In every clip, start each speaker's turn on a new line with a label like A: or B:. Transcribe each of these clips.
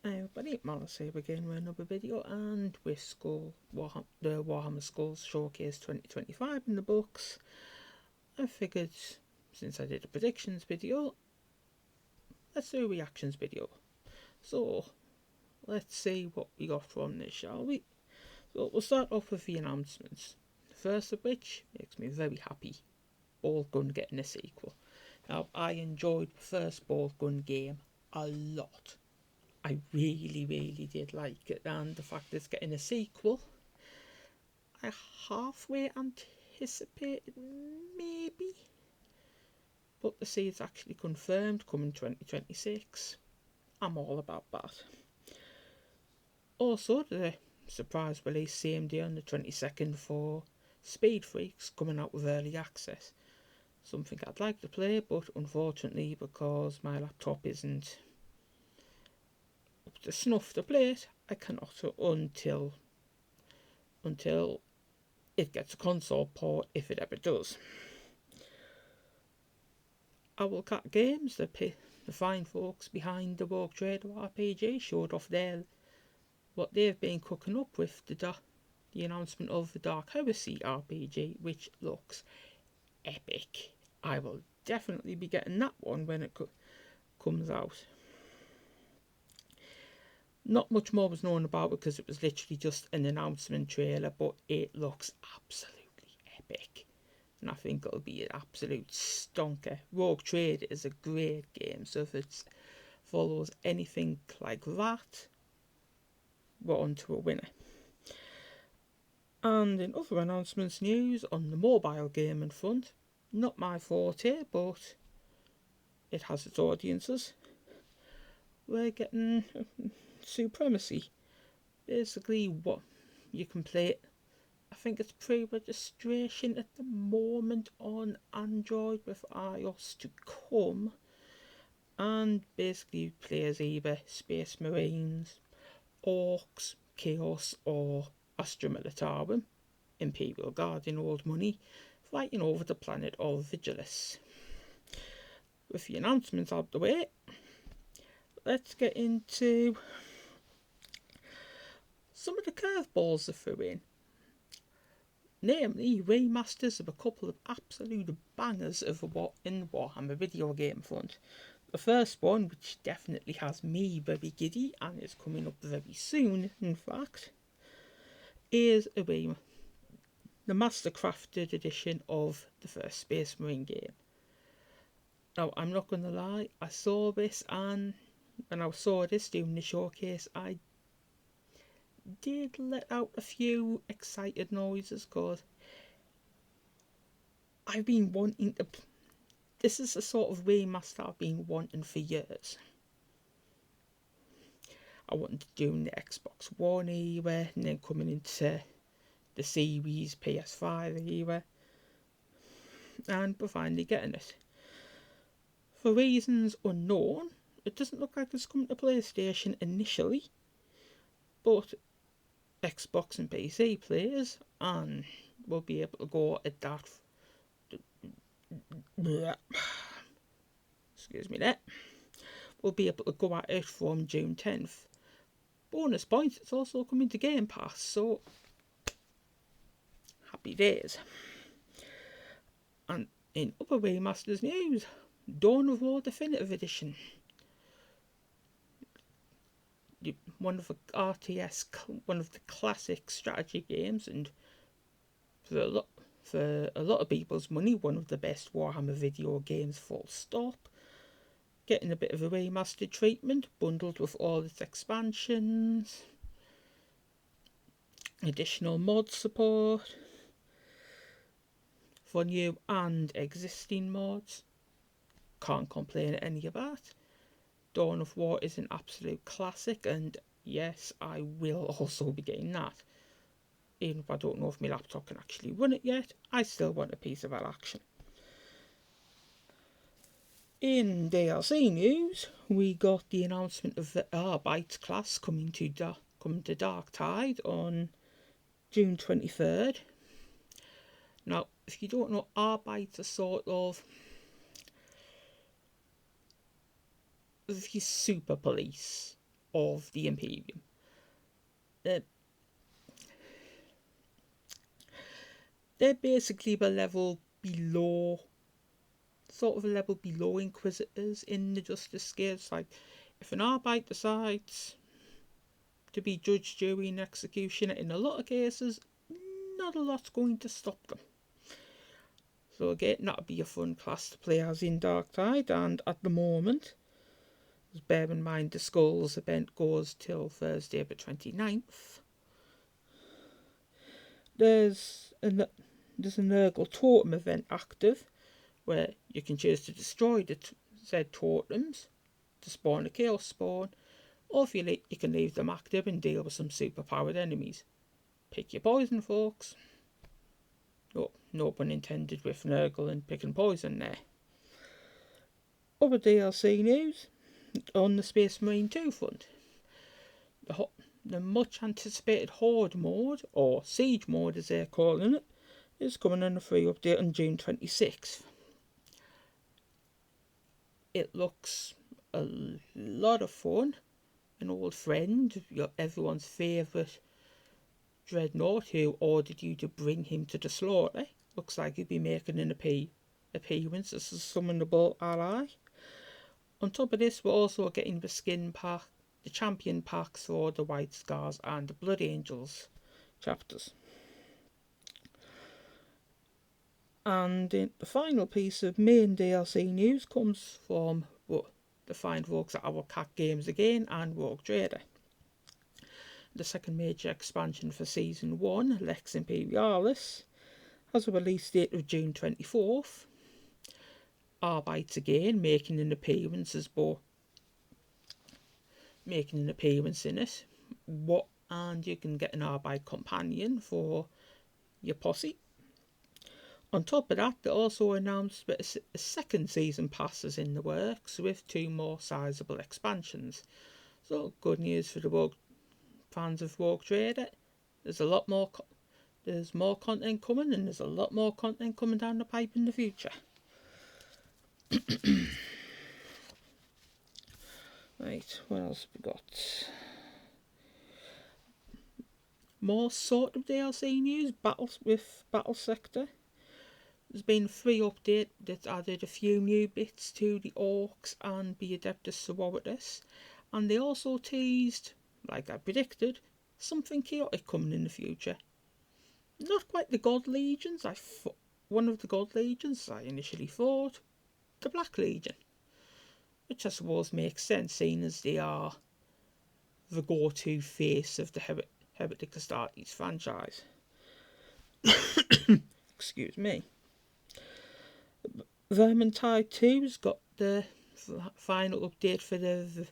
A: Hey everybody, Malice here again with another video, and with the Warhammer Skulls Showcase 2025 in the books. I figured, since I did a predictions video, let's do a reactions video. So, let's see what we got from this, shall we? So, we'll start off with the announcements. The first of which makes me very happy. Bolt Gun getting a sequel. Now, I enjoyed the first Bolt Gun game a lot. I really did like it, and the fact it's getting a sequel, I halfway anticipated maybe, but to see it's actually confirmed coming 2026, I'm all about that. Also, the surprise release same day on the 22nd for Speed Freaks coming out with early access. Something I'd like to play, but unfortunately, because my laptop isn't up to snuff to play it, I cannot until it gets a console port, if it ever does. Owlcat Games, the fine folks behind the Rogue Trader RPG, showed off what they've been cooking up with the announcement of the Dark Heresy RPG, which looks epic. I will definitely be getting that one when it comes out. Not much more was known about it because it was literally just an announcement trailer, but it looks absolutely epic. And I think it'll be an absolute stonker. Rogue Trader is a great game, so if it follows anything like that, we're on to a winner. And in other announcements news on the mobile gaming front, not my forte, but it has its audiences. We're getting Supremacy. Basically, what you can play it. I think it's pre-registration at the moment on Android, with iOS to come. And basically, play as either Space Marines, Orcs, Chaos, or Astra Militarum, Imperial Guard in old money, fighting over the planet of Vigilus. With the announcements out the way, let's get into some of the curveballs they threw in. Namely, remasters of a couple of absolute bangers in the Warhammer video game front. The first one, which definitely has me very giddy and is coming up very soon, in fact, is the Mastercrafted edition of the first Space Marine game. Now, I'm not going to lie, I saw this, and when I saw this during the showcase, I did let out a few excited noises, because I've been wanting to. This is the sort of remaster I've been wanting for years. I wanted to do in the Xbox One era, and then coming into the Series PS5 era, and we're finally getting it. For reasons unknown, it doesn't look like it's coming to PlayStation initially, but Xbox and PC players, and we'll be able to go at that. Excuse me there. We'll be able to go at it from June 10th. Bonus points, it's also coming to Game Pass, so happy days. And in other remasters news, Dawn of War Definitive Edition. One of the RTS, one of the classic strategy games, and for a lot of people's money, one of the best Warhammer video games, full stop. Getting a bit of a remastered treatment, bundled with all its expansions, additional mod support for new and existing mods. Can't complain at any of that. Dawn of War is an absolute classic, and yes, I will also be getting that. Even if I don't know if my laptop can actually run it yet, I still want a piece of that action. In DLC news, we got the announcement of the Arbite class coming to Darktide on June 23rd. Now, if you don't know, Arbites are sort of the super police of the Imperium. They're basically the level below, sort of a level below Inquisitors in the justice scale. It's like, if an Arbite decides to be judge, jury and executioner, in a lot of cases, not a lot's going to stop them. So again, that'll be a fun class to play as in Darktide, and at the moment, bear in mind the Skulls event goes till Thursday the 29th. There's an Nurgle Totem event active, where you can choose to destroy the said totems to spawn a Chaos Spawn, or if you can leave them active and deal with some superpowered enemies. Pick your poison, folks. Oh, no pun intended with Nurgle and picking poison there. Other DLC news on the Space Marine 2 front. The much anticipated Horde mode, or Siege mode as they're calling it, is coming on a free update on June 26th. It looks a lot of fun. An old friend, everyone's favourite Dreadnought, who ordered you to bring him to the slaughter. Looks like he'll be making an appearance as a summonable ally. On top of this, we're also getting the skin pack, the champion packs for the White Scars and the Blood Angels chapters. And the final piece of main DLC news comes from the fine folks at Our Cat Games again and Rogue Trader. The second major expansion for Season 1, Lex Imperialis, has a release date of June 24th. Arbites again making an appearance in it. And you can get an Arbite companion for your posse. On top of that, they also announced that a second season pass is in the works with 2 more sizable expansions. So good news for the fans of Rogue Trader. There's more content coming, and there's a lot more content coming down the pipe in the future. Right, what else have we got? More sort of DLC news, Battle Sector. There's been a free update that's added a few new bits to the Orcs and the Adeptus Sororitas, and they also teased, like I predicted, something chaotic coming in the future. Not quite the God Legions. One of the God Legions I initially thought the Black Legion, which I suppose makes sense, seeing as they are the go-to face of the Heretic Astartes franchise. Excuse me. Vermintide 2's got the final update for the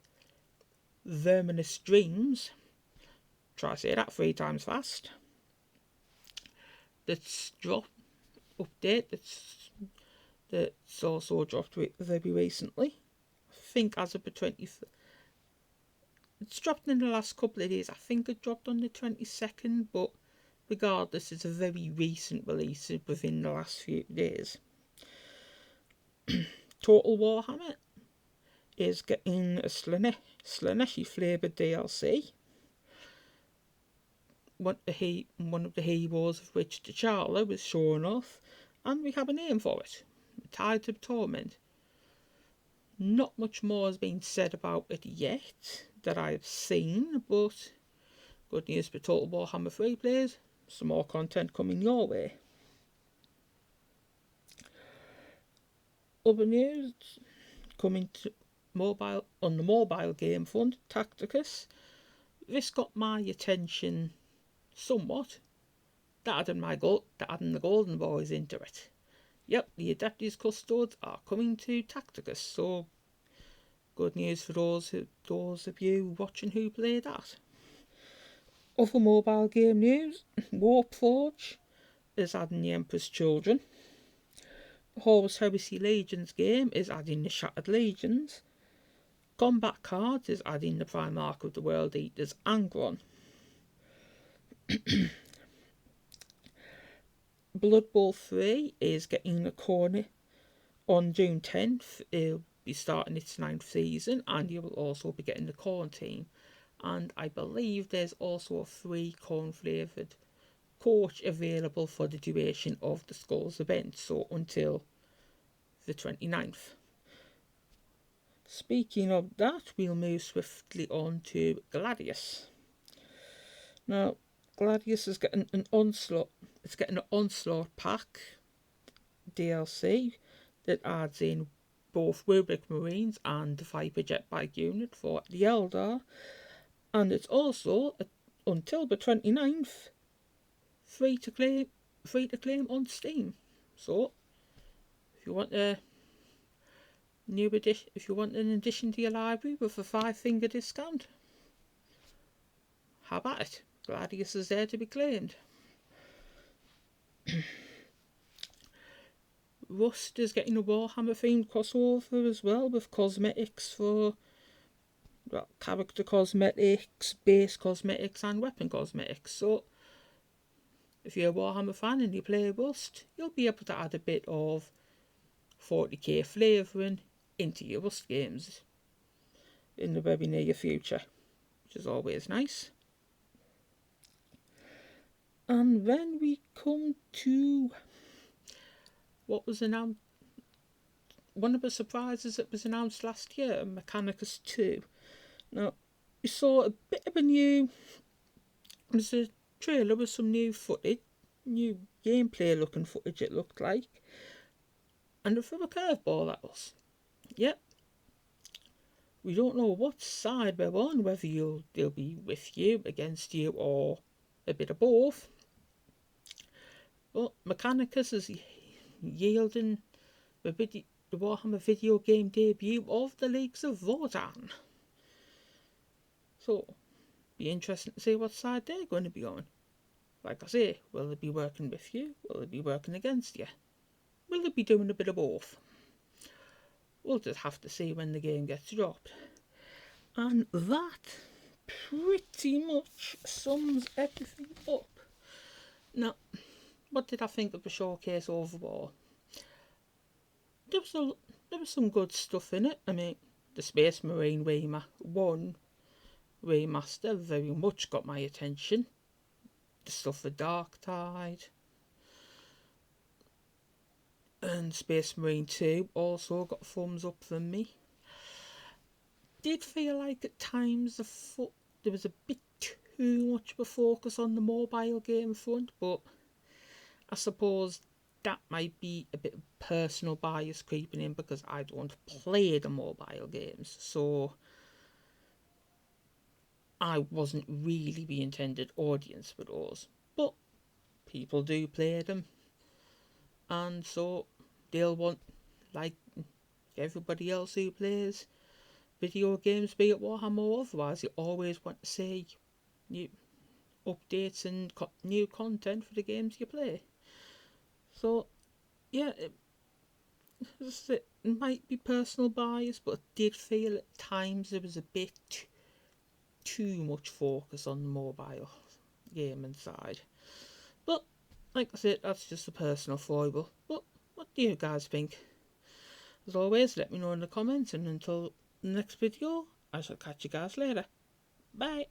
A: Verminous Dreams. Try to say that 3 times fast. That's dropped update. That's also dropped very recently. I think as of the 20th. It's dropped in the last couple of days. I think it dropped on the 22nd, but regardless, it's a very recent release within the last few days. Total Warhammer is getting a Slaneshi flavoured DLC. One of the heroes of which T'Challa was shown off, and we have a name for it. Tides of Torment. Not much more has been said about it yet that I've seen, but good news for Total Warhammer 3 players. Some more content coming your way. Other news coming to on the mobile game front, Tacticus. This got my attention somewhat. Adding the Golden Boys into it. Yep, the Adeptus Custodes are coming to Tacticus, so good news for those of you watching who play that. Other mobile game news, Warpforge is adding the Emperor's Children. The Horus Heresy Legions game is adding the Shattered Legions. Combat Cards is adding the Primarch of the World Eaters, Angron. Blood Bowl 3 is getting a corner on June 10th. be starting its 9th season, and you will also be getting the corn team. And I believe there's also a free corn flavoured coach available for the duration of the Skulls event, so until the 29th. Speaking of that, we'll move swiftly on to Gladius. Now, Gladius is getting an onslaught. It's getting an onslaught pack DLC that adds in both Warwick Marines and the Viper jetbike unit for the Eldar, and it's also until the 29th free to claim on Steam. So if you want a new edition, if you want an addition to your library with a 5-finger discount, have at it. Gladius is there to be claimed. Rust is getting a Warhammer themed crossover as well, with cosmetics for character cosmetics, base cosmetics and weapon cosmetics. So if you're a Warhammer fan and you play Rust, you'll be able to add a bit of 40k flavouring into your Rust games in the very near future, which is always nice. And then we come to what was announced, one of the surprises that was announced last year, Mechanicus 2. Now, we saw a bit of a new, it was a trailer with some new footage, new gameplay looking footage it looked like, and it threw a curveball at us. Yep. We don't know what side we're on, whether they'll be with you, against you, or a bit of both. But Mechanicus is yielding the Warhammer video game debut of the Leagues of Votann. So, be interesting to see what side they're going to be on. Like I say, will they be working with you? Will they be working against you? Will they be doing a bit of both? We'll just have to see when the game gets dropped. And that pretty much sums everything up. Now, what did I think of the showcase overall? There was some good stuff in it. I mean, the Space Marine Remaster very much got my attention. The stuff for Dark Tide and Space Marine 2 also got a thumbs up from me. Did feel like at times there was a bit too much of a focus on the mobile game front, but I suppose that might be a bit of personal bias creeping in because I don't play the mobile games, so I wasn't really the intended audience for those. But people do play them, and so they'll want, like everybody else who plays video games, be it Warhammer or otherwise, you always want to see new updates and new content for the games you play. So, yeah, it might be personal bias, but I did feel at times there was a bit too much focus on the mobile gaming side. But, like I said, that's just a personal foible. But what do you guys think? As always, let me know in the comments, and until the next video, I shall catch you guys later. Bye!